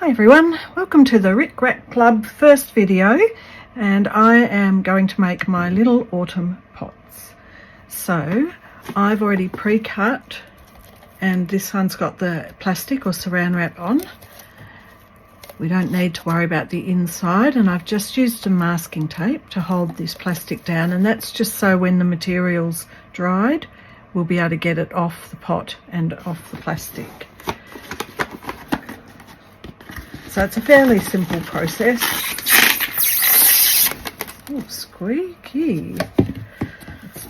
Hi everyone, welcome to the Rak Club first video, and I am going to make my little autumn pots. So I've already pre-cut, and this one's got the plastic or saran wrap on. We don't need to worry about the inside, and I've just used a masking tape to hold this plastic down, and that's just so when the material's dried we'll be able to get it off the pot and off the plastic. So it's a fairly simple process. Oh, squeaky.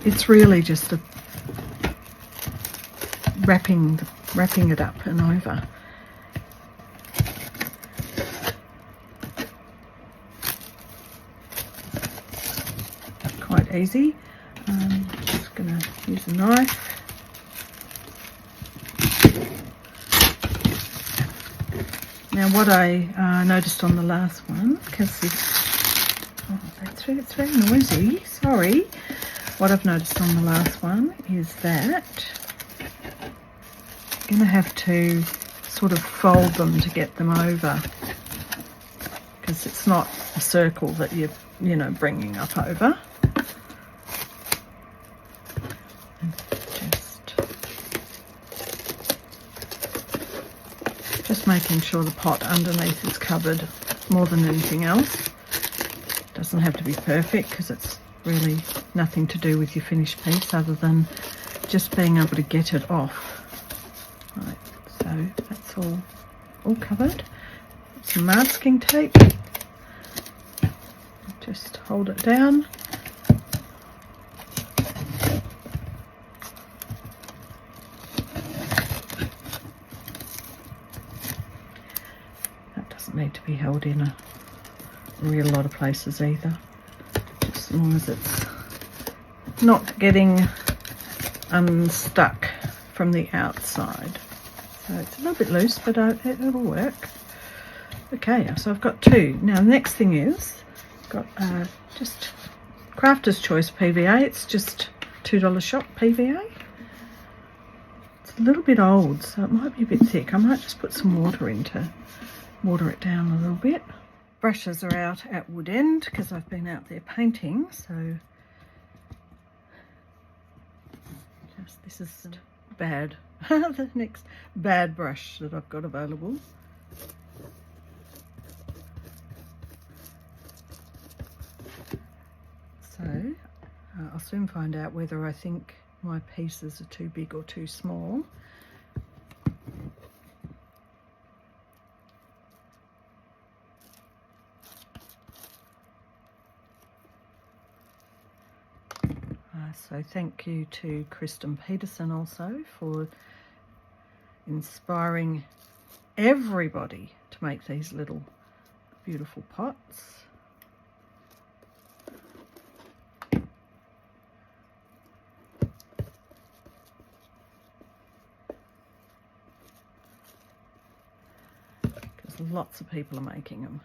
It's really just wrapping it up and over. Quite easy. I'm just going to use a knife. Now what I noticed on the last one, because it's very noisy, sorry. What I've noticed on the last one is that I'm going to have to sort of fold them to get them over, because it's not a circle that you're, bringing up over. Just making sure the pot underneath is covered more than anything else. Doesn't have to be perfect, because it's really nothing to do with your finished piece other than just being able to get it off. Right, so that's all covered. Some masking tape. Just hold it down. Need to be held in a real lot of places either, just as long as it's not getting unstuck from the outside. So it's a little bit loose, but it'll work. Okay, so I've got two. Now the next thing is got just Crafter's Choice PVA. It's just $2 shop PVA. It's a little bit old, so it might be a bit thick. I might just put some water in to water it down a little bit. Brushes are out at Wood End because I've been out there painting, so this is bad. The next bad brush that I've got available. So I'll soon find out whether I think my pieces are too big or too small. So thank you to Kristen Peterson also for inspiring everybody to make these little beautiful pots. Because lots of people are making them.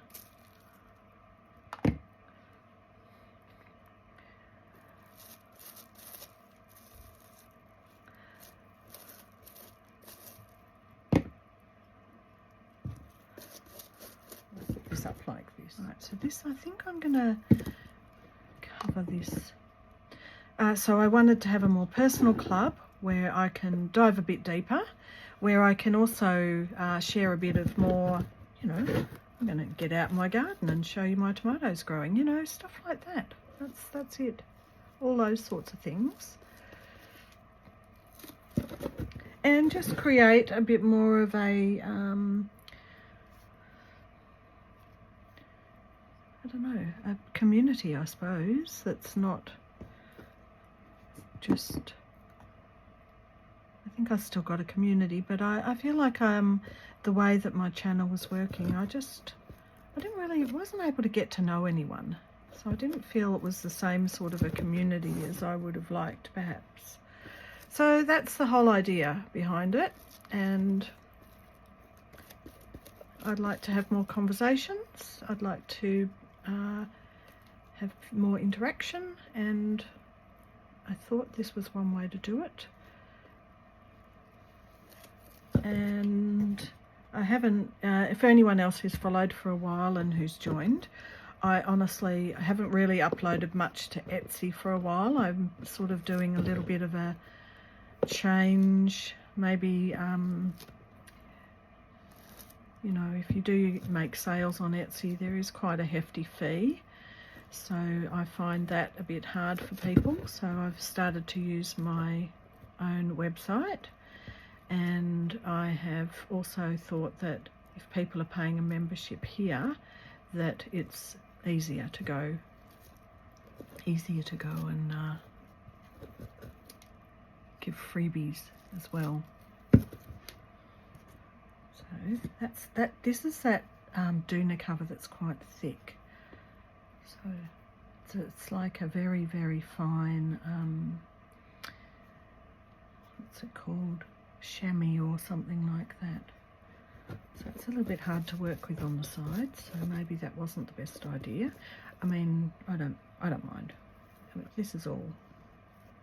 Up like this. Right, so this, I think I'm gonna cover this. So I wanted to have a more personal club where I can dive a bit deeper, where I can also share a bit of more, I'm gonna get out in my garden and show you my tomatoes growing, stuff like that. That's it. All those sorts of things. And just create a bit more of a a community, I suppose, that's not just, I think I've still got a community, but I feel like the way that my channel was working, I wasn't able to get to know anyone, so I didn't feel it was the same sort of a community as I would have liked, perhaps. So that's the whole idea behind it, and I'd like to have more conversations. I'd like to have more interaction, and I thought this was one way to do it. And I haven't, if anyone else who's followed for a while and who's joined, I honestly haven't really uploaded much to Etsy for a while. I'm sort of doing a little bit of a change, maybe, you know, if you do make sales on Etsy, there is quite a hefty fee. So I find that a bit hard for people. So I've started to use my own website. And I have also thought that if people are paying a membership here, that it's easier to go and give freebies as well. So that's that. This is that doona cover that's quite thick. So it's like a very, very fine, what's it called? Chamois or something like that. So it's a little bit hard to work with on the sides, so maybe that wasn't the best idea. I mean, I don't mind. I mean, this is all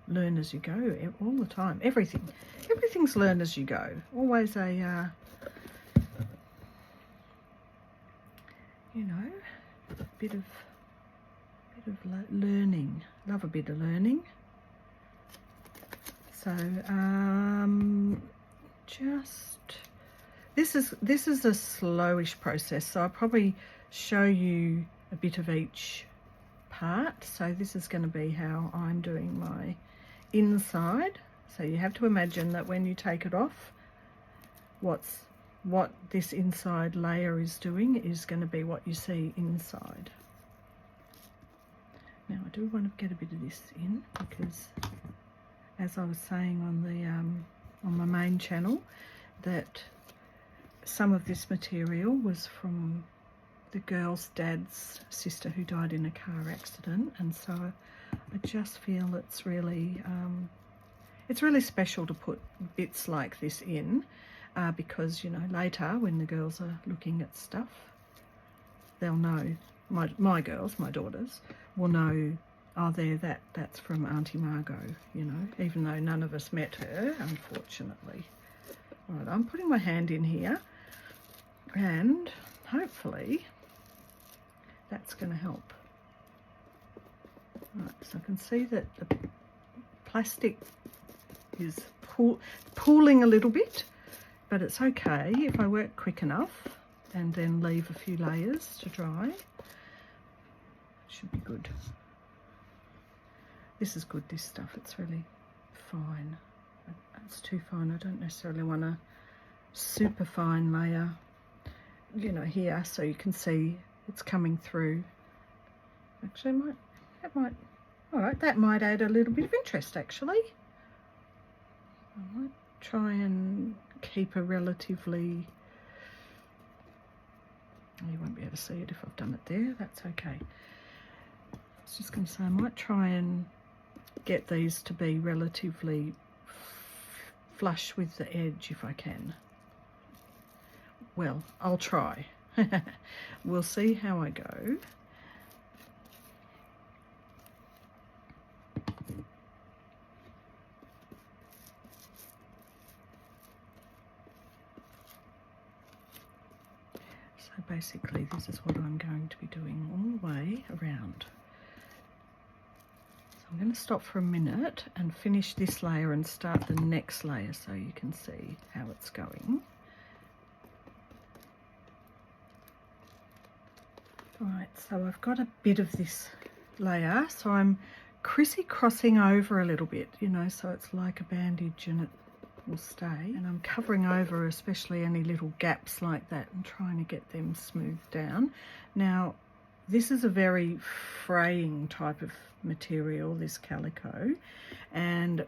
learn as you go all the time. Everything's learn as you go. Always a you know, a bit of learning. Love a bit of learning. So this is a slowish process, so I'll probably show you a bit of each part. So this is going to be how I'm doing my inside. So you have to imagine that when you take it off, what this inside layer is doing is going to be what you see inside. Now I do want to get a bit of this in because, as I was saying on my main channel, that some of this material was from the girl's dad's sister who died in a car accident, and so I just feel it's really special to put bits like this in, because, you know, later when the girls are looking at stuff, they'll know, my girls, my daughters, will know, oh, that's from Auntie Margot, you know, even though none of us met her, unfortunately. Right, I'm putting my hand in here, and hopefully that's going to help. Right, so I can see that the plastic is pooling a little bit, but it's okay if I work quick enough and then leave a few layers to dry. It should be good. This is good, this stuff. It's really fine. It's too fine. I don't necessarily want a super fine layer, you know, here, so you can see it's coming through. Actually, that might add a little bit of interest, actually. I might try and keep a relatively, you won't be able to see it if I've done it there, that's okay. I was just going to say I might try and get these to be relatively flush with the edge if I can. Well, I'll try. We'll see how I go. So basically this is what I'm going to be doing all the way around. So I'm going to stop for a minute and finish this layer and start the next layer so you can see how it's going. Right, so I've got a bit of this layer, so I'm crossing over a little bit, you know, so it's like a bandage and it will stay. And I'm covering over especially any little gaps like that and trying to get them smoothed down. Now, this is a very fraying type of material, this calico, and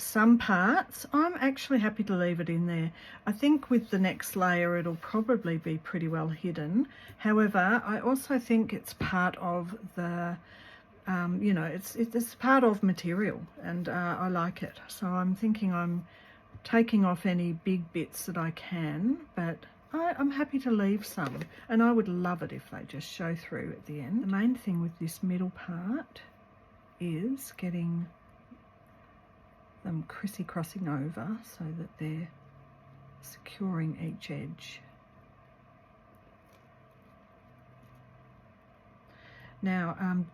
some parts I'm actually happy to leave it in there. I think with the next layer it'll probably be pretty well hidden. However, I also think it's part of the you know, it's part of material, and I like it, so I'm thinking I'm taking off any big bits that I can, but I'm happy to leave some, and I would love it if they just show through at the end. The main thing with this middle part is getting them crossing over so that they're securing each edge. Now,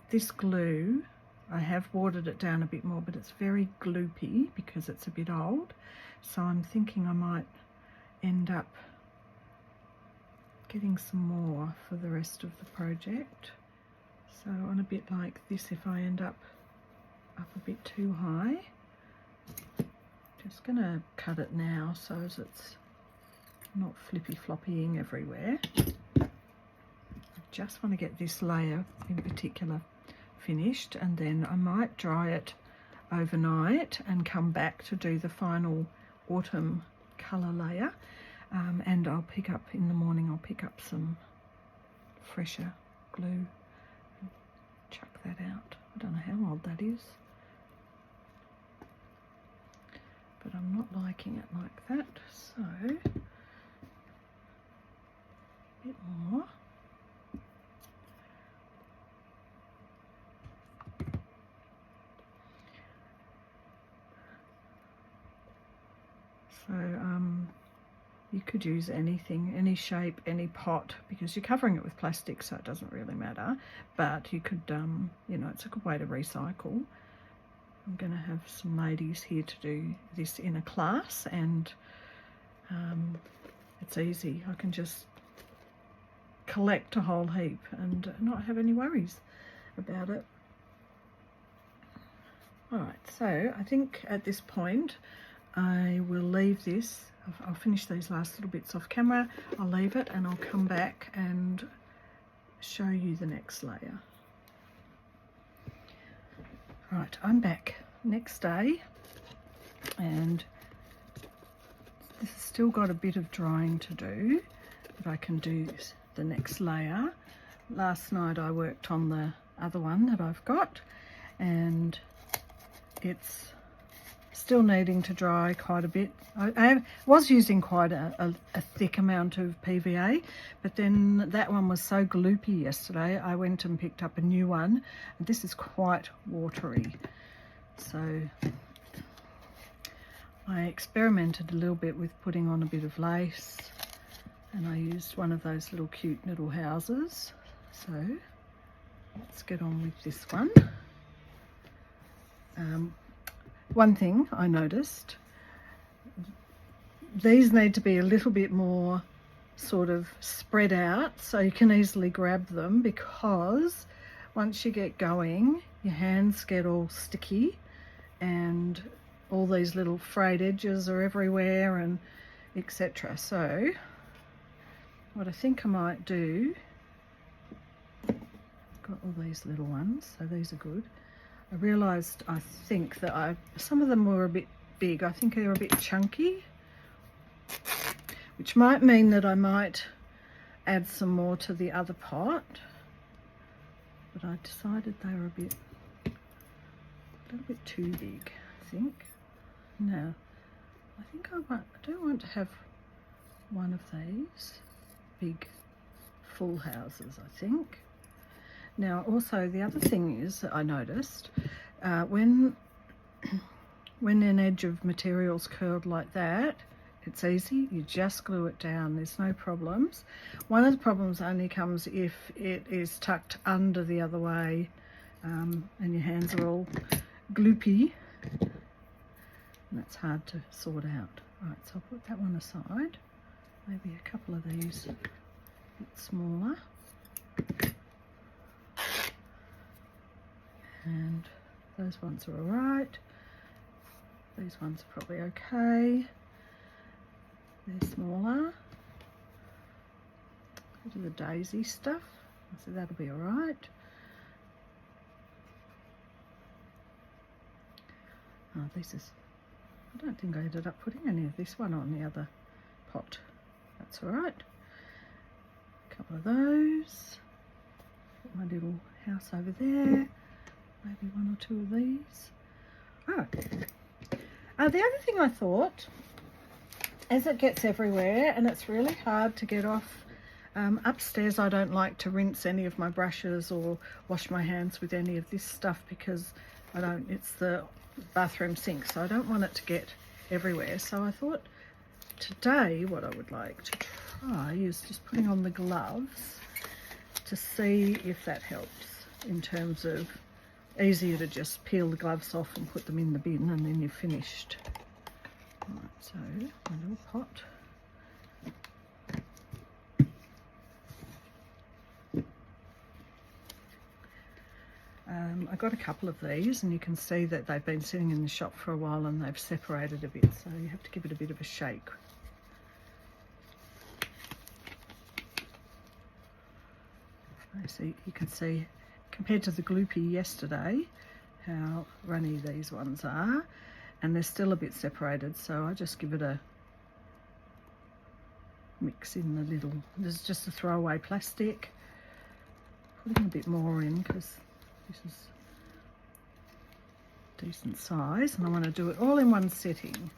this glue, I have watered it down a bit more, but it's very gloopy because it's a bit old. So I'm thinking I might end up getting some more for the rest of the project. So on a bit like this, if I end up a bit too high, just gonna cut it now so as it's not flippy floppying everywhere. I just want to get this layer in particular finished, and then I might dry it overnight and come back to do the final autumn colour layer. And I'll pick up in the morning, I'll pick up some fresher glue and chuck that out. I don't know how old that is, but I'm not liking it like that, so a bit more. So you could use anything, any shape, any pot, because you're covering it with plastic, so it doesn't really matter. But you could, you know, it's a good way to recycle. I'm going to have some ladies here to do this in a class, and it's easy. I can just collect a whole heap and not have any worries about it. Alright, so I think at this point I will leave this. I'll finish these last little bits off camera. I'll leave it and I'll come back and show you the next layer. Right, I'm back next day, and this has still got a bit of drying to do, but I can do the next layer. Last night I worked on the other one that I've got, and it's still needing to dry quite a bit. I was using quite a thick amount of PVA, but then that one was so gloopy yesterday, I went and picked up a new one, and this is quite watery. So I experimented a little bit with putting on a bit of lace, and I used one of those little cute little houses. So let's get on with this one. One thing I noticed, these need to be a little bit more sort of spread out so you can easily grab them, because once you get going, your hands get all sticky and all these little frayed edges are everywhere and etc. So what I think I might do, got all these little ones, so these are good. I realised, I think that some of them were a bit big. I think they're a bit chunky, which might mean that I might add some more to the other pot. But I decided they were a little bit too big, I think. Now, I think I do want to have one of these big full houses, I think. Now, also the other thing is that I noticed when an edge of material's curled like that, it's easy. You just glue it down. There's no problems. One of the problems only comes if it is tucked under the other way, and your hands are all gloopy. And that's hard to sort out. Right, so I'll put that one aside. Maybe a couple of these a bit smaller. And those ones are alright. These ones are probably okay. They're smaller. Go to the daisy stuff. So that'll be alright. Oh, this is, I don't think I ended up putting any of this one on the other pot. That's alright. A couple of those. Put my little house over there. Maybe one or two of these. Oh, the other thing I thought, as it gets everywhere and it's really hard to get off, upstairs I don't like to rinse any of my brushes or wash my hands with any of this stuff, because it's the bathroom sink, so I don't want it to get everywhere. So I thought today what I would like to try is just putting on the gloves to see if that helps in terms of easier to just peel the gloves off and put them in the bin and then you're finished. Right, so a little pot. I got a couple of these and you can see that they've been sitting in the shop for a while and they've separated a bit, so you have to give it a bit of a shake. So you can see, compared to the gloopy yesterday, how runny these ones are, and they're still a bit separated, so I just give it a mix in the little, this is just a throwaway plastic, putting a bit more in because this is decent size and I want to do it all in one sitting.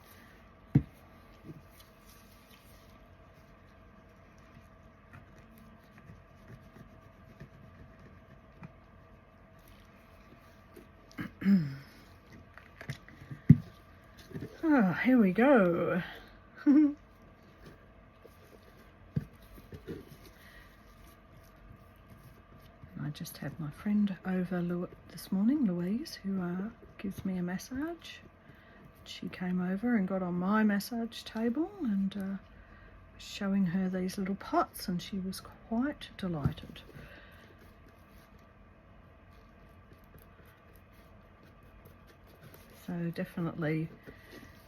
Oh, here we go. I just had my friend over this morning, Louise, who gives me a massage. She came over and got on my massage table and was showing her these little pots, and she was quite delighted. So definitely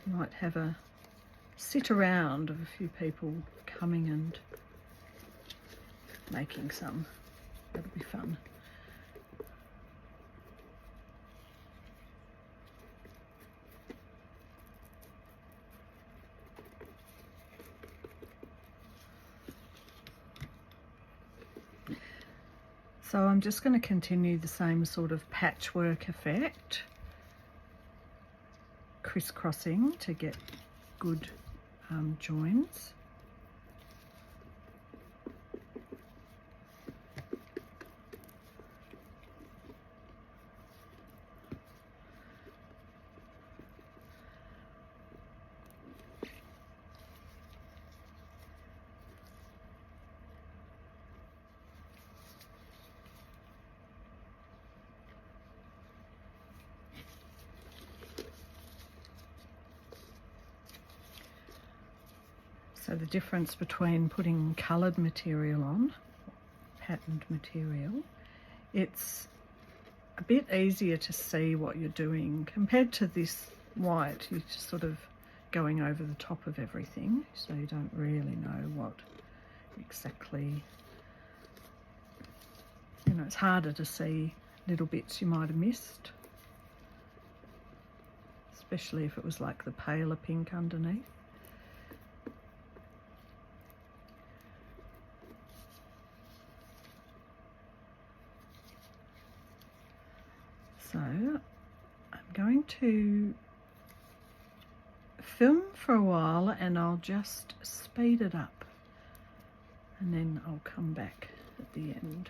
you might have a sit around of a few people coming and making some. That'll be fun. So I'm just going to continue the same sort of patchwork effect, crisscrossing to get good joins. So the difference between putting coloured material on, patterned material, it's a bit easier to see what you're doing compared to this white. You're just sort of going over the top of everything, so you don't really know what exactly, you know, it's harder to see little bits you might have missed, especially if it was like the paler pink underneath. So I'm going to film for a while and I'll just speed it up and then I'll come back at the end.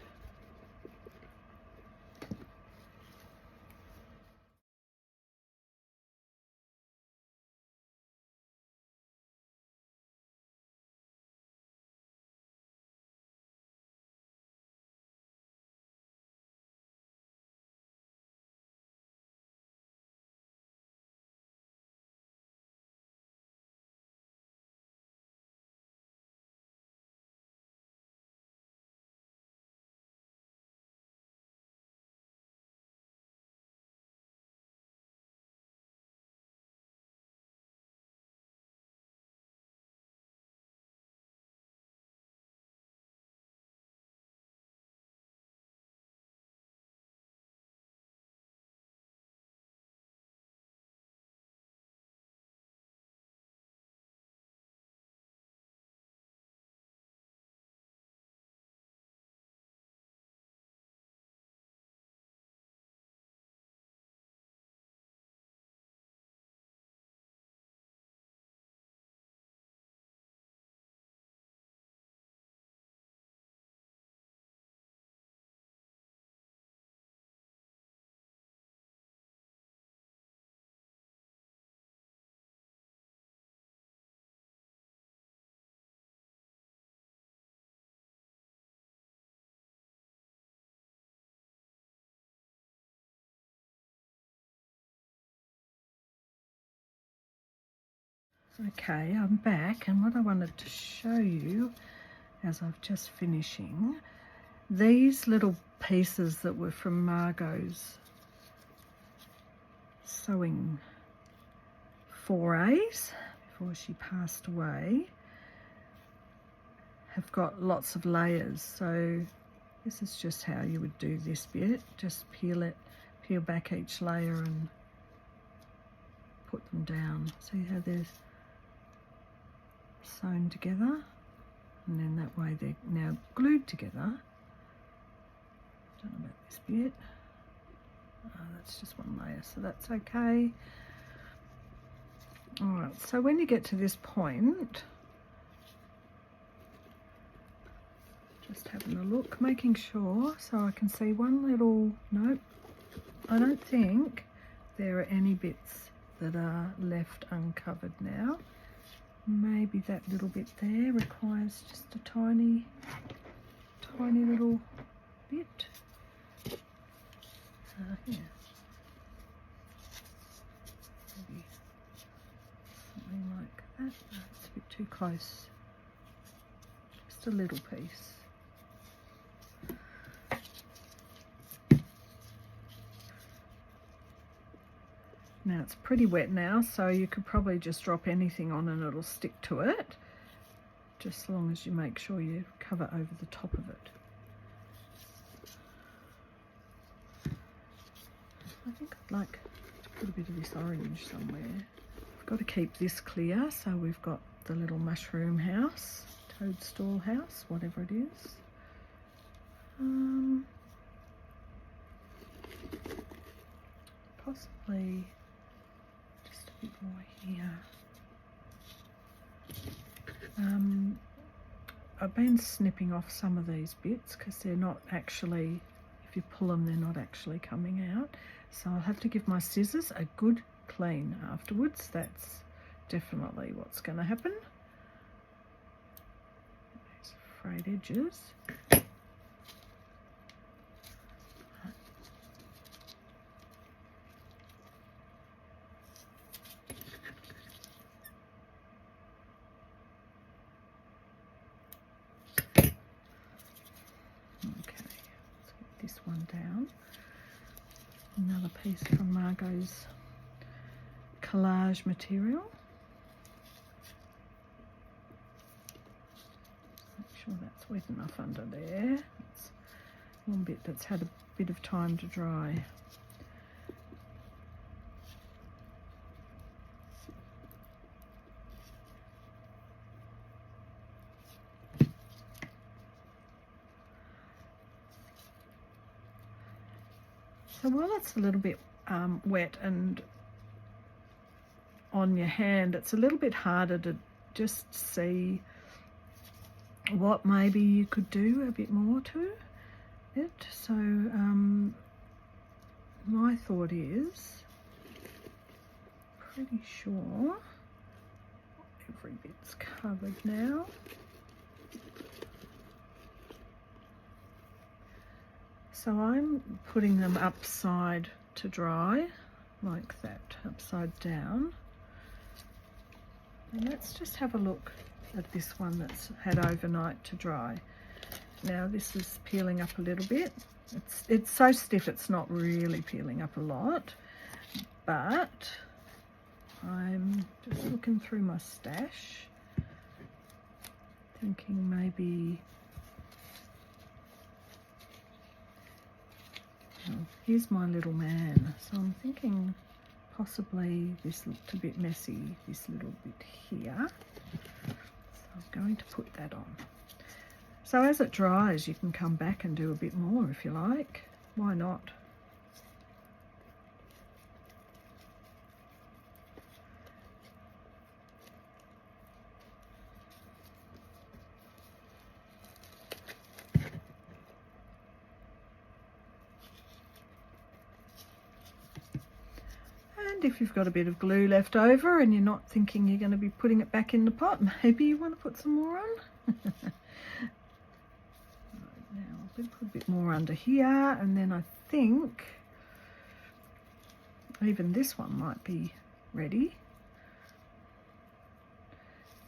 Okay, I'm back, and what I wanted to show you as I've just finishing, these little pieces that were from Margot's sewing forays before she passed away have got lots of layers. So this is just how you would do this bit. Just peel back each layer and put them down. See how they're sewn together, and then that way they're now glued together. Don't know about this bit. Oh, that's just one layer, so that's okay. All right, so when you get to this point, just having a look, making sure, so I can see one little, nope, I don't think there are any bits that are left uncovered now. Maybe that little bit there requires just a tiny little bit. Here. Maybe something like that. No, it's a bit too close. Just a little piece. Now it's pretty wet now, so you could probably just drop anything on and it'll stick to it, just as long as you make sure you cover over the top of it. I think I'd like to put a bit of this orange somewhere. I've got to keep this clear, so we've got the little mushroom house, toadstool house, whatever it is. Possibly just a bit more here. I've been snipping off some of these bits because they're not actually, if you pull them, they're not actually coming out. So I'll have to give my scissors a good clean afterwards. That's definitely what's going to happen. These frayed edges. This one down. Another piece from Margot's collage material. Make sure that's wet enough under there. It's one bit that's had a bit of time to dry. So while it's a little bit wet and on your hand, it's a little bit harder to just see what maybe you could do a bit more to it. So my thought is, pretty sure every bit's covered now. So I'm putting them upside to dry, like that, upside down. And let's just have a look at this one that's had overnight to dry. Now this is peeling up a little bit. It's so stiff it's not really peeling up a lot, but I'm just looking through my stash, thinking maybe, oh, here's my little man, so I'm thinking possibly this looked a bit messy, this little bit here, so I'm going to put that on. So as it dries, you can come back and do a bit more if you like. Why not? And if you've got a bit of glue left over and you're not thinking you're going to be putting it back in the pot, maybe you want to put some more on. Now I'll put a bit more under here, and then I think even this one might be ready.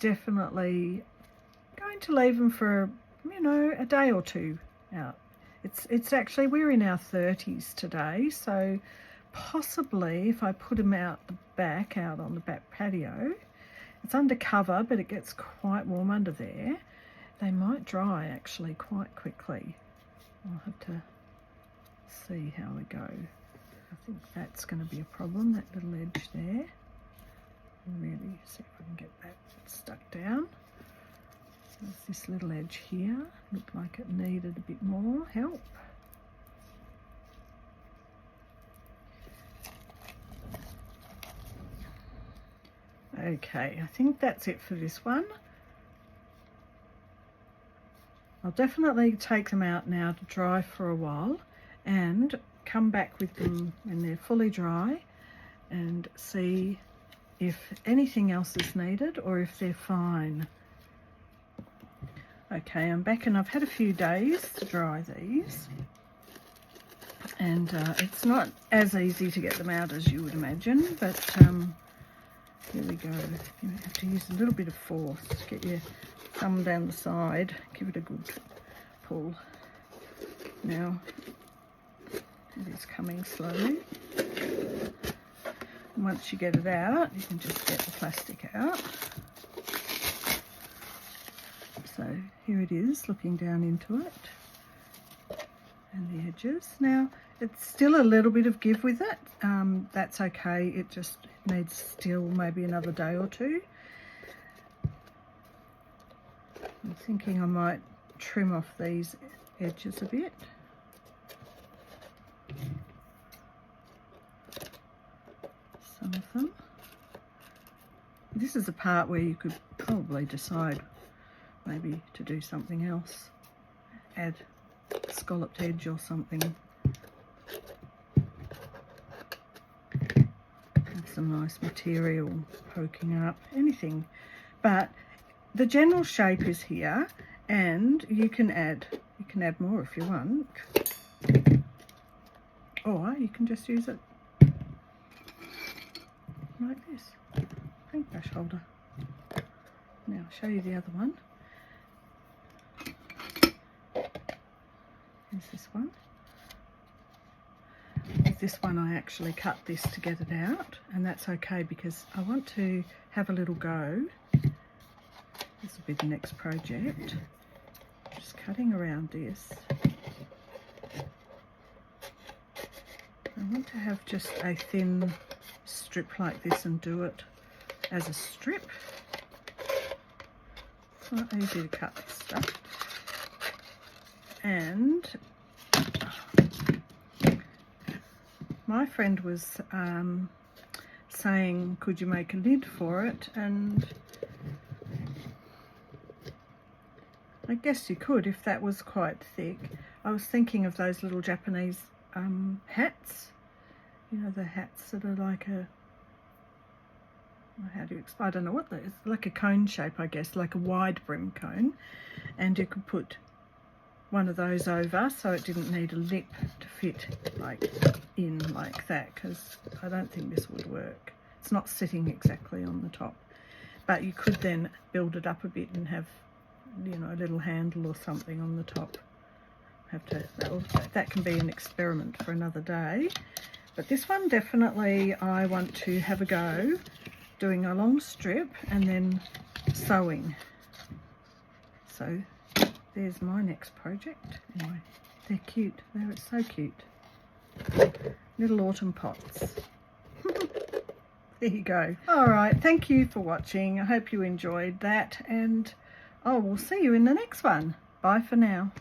definitely going to leave them for, you know, a day or two out. It's actually, we're in our 30s today, so possibly if I put them out the back, out on the back patio, it's under cover, but it gets quite warm under there. They might dry actually quite quickly. I'll have to see how we go. I think that's going to be a problem, that little edge there. Really see if I can get that stuck down. There's this little edge here, looked like it needed a bit more help. Okay, I think that's it for this one. I'll definitely take them out now to dry for a while and come back with them when they're fully dry and see if anything else is needed or if they're fine. Okay, I'm back and I've had a few days to dry these, and it's not as easy to get them out as you would imagine, but here we go. You have to use a little bit of force. Get your thumb down the side, give it a good pull. Now, it is coming slowly. And once you get it out, you can just get the plastic out. So here it is, looking down into it, and the edges. Now it's still a little bit of give with it. That's okay. It just needs still maybe another day or two. I'm thinking I might trim off these edges a bit. Some of them. This is the part where you could probably decide maybe to do something else, add a scalloped edge or something. Have some nice material poking up, anything. But the general shape is here, and you can add more if you want, or you can just use it like this, paintbrush holder. Now I'll show you the other one. Here's this one. With this one I actually cut this to get it out, and that's okay because I want to have a little go. This will be the next project. Just cutting around this. I want to have just a thin strip like this and do it as a strip. It's not easy to cut this stuff. And my friend was saying, could you make a lid for it? And I guess you could if that was quite thick. I was thinking of those little Japanese hats. You know, the hats that are like a, how do you explain? I don't know what that is. Like a cone shape, I guess, like a wide brim cone. And you could put one of those over so it didn't need a lip to fit like in like that, because I don't think this would work. It's not sitting exactly on the top, but you could then build it up a bit and have, you know, a little handle or something on the top. Have to, that can be an experiment for another day, but this one definitely I want to have a go doing a long strip and then sewing. So there's my next project. Anyway, they're cute. They're so cute. Little autumn pots. There you go. All right, thank you for watching. I hope you enjoyed that, and I will see you in the next one. Bye for now.